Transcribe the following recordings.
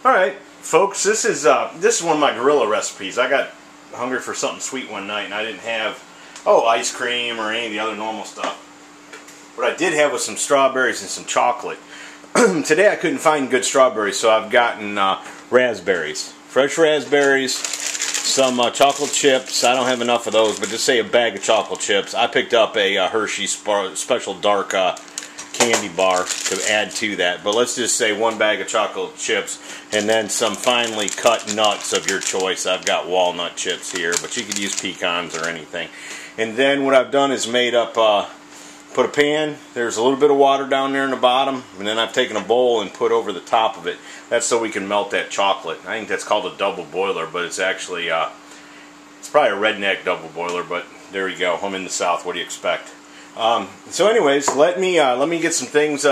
Alright, folks, this is one of my gorilla recipes. I got hungry for something sweet one night and I didn't have, ice cream or any of the other normal stuff. What I did have was some strawberries and some chocolate. Today I couldn't find good strawberries, so I've gotten raspberries. Fresh raspberries, some chocolate chips. I don't have enough of those, but just say a bag of chocolate chips. I picked up a Hershey's special dark candy bar to add to that, but let's just say one bag of chocolate chips and then some finely cut nuts of your choice. I've got walnut chips here, but you could use pecans or anything. And then what I've done is made up, put a pan, there's a little bit of water down there in the bottom, and then I've taken a bowl and put over the top of it. That's so we can melt that chocolate. I think that's called a double boiler, but it's actually, it's probably a redneck double boiler, but there you go. I'm in the South, what do you expect? So anyways, let me get some things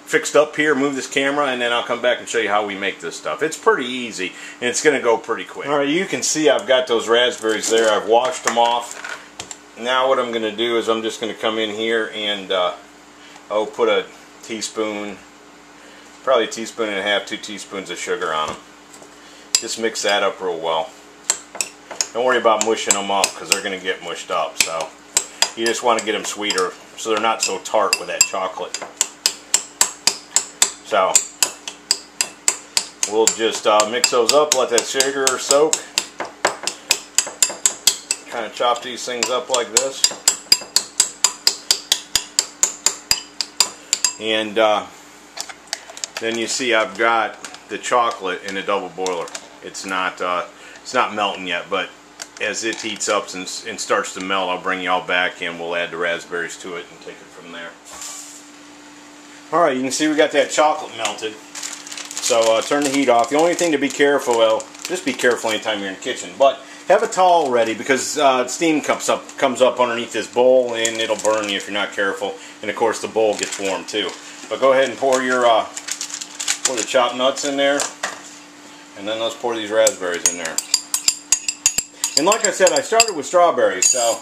fixed up here, move this camera, and then I'll come back and show you how we make this stuff. It's pretty easy, and it's going to go pretty quick. Alright, you can see I've got those raspberries there. I've washed them off. Now what I'm going to do is I'm just going to come in here and put a teaspoon, probably a teaspoon and a half, 2 teaspoons of sugar on them. Just mix that up real well. Don't worry about mushing them up because they're going to get mushed up. So you just want to get them sweeter so they're not so tart with that chocolate. So we'll just mix those up, let that sugar soak. Kind of chop these things up like this. And then you see I've got the chocolate in a double boiler. It's not melting yet, but as it heats up and starts to melt, I'll bring you all back and we'll add the raspberries to it and take it from there. Alright, you can see we got that chocolate melted. So turn the heat off. The only thing to be careful, well, just be careful anytime you're in the kitchen, but have a towel ready because steam comes up underneath this bowl and it'll burn you if you're not careful. And of course the bowl gets warm too. But go ahead and pour the chopped nuts in there, and then let's pour these raspberries in there. And like I said, I started with strawberries, so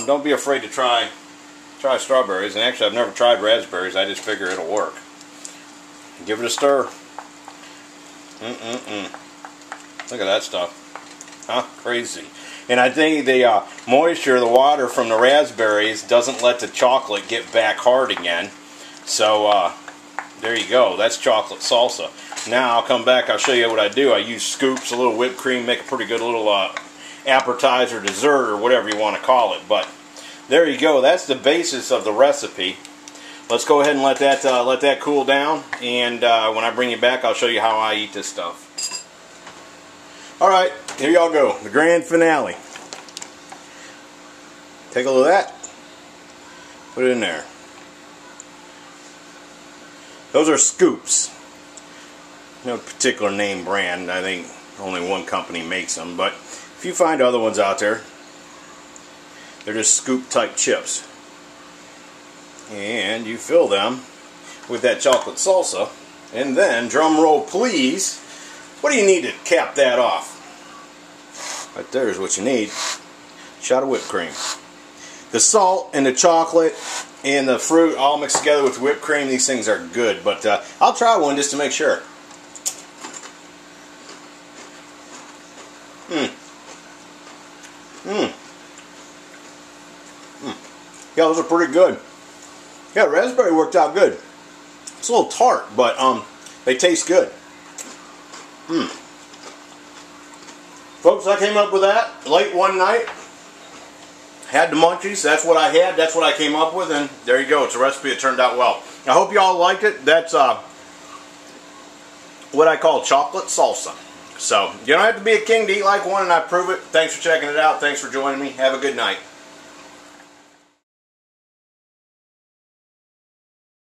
don't be afraid to try strawberries. And actually, I've never tried raspberries. I just figure it'll work. Give it a stir. Look at that stuff. Huh? Crazy. And I think the moisture, the water from the raspberries doesn't let the chocolate get back hard again. So there you go. That's chocolate salsa. Now I'll come back. I'll show you what I do. I use scoops, a little whipped cream, make a pretty good little appetizer, dessert, or whatever you want to call it. But there you go. That's the basis of the recipe. Let's go ahead and let that cool down. And when I bring you back, I'll show you how I eat this stuff. Alright, here y'all go. The grand finale. Take a look at that. Put it in there. Those are scoops. No particular name brand. I think only one company makes them. But if you find other ones out there, they're just scoop type chips. And you fill them with that chocolate salsa. And then, drum roll please, what do you need to cap that off? Right there is what you need. Shot of whipped cream. The salt and the chocolate and the fruit all mixed together with whipped cream, these things are good. But I'll try one just to make sure. Yeah, those are pretty good. Yeah, raspberry worked out good. It's a little tart, but they taste good. Folks, I came up with that late one night. Had the munchies. That's what I had. That's what I came up with, and there you go. It's a recipe that turned out well. I hope you all liked it. That's what I call chocolate salsa. So, you don't have to be a king to eat like one, and I prove it. Thanks for checking it out. Thanks for joining me. Have a good night.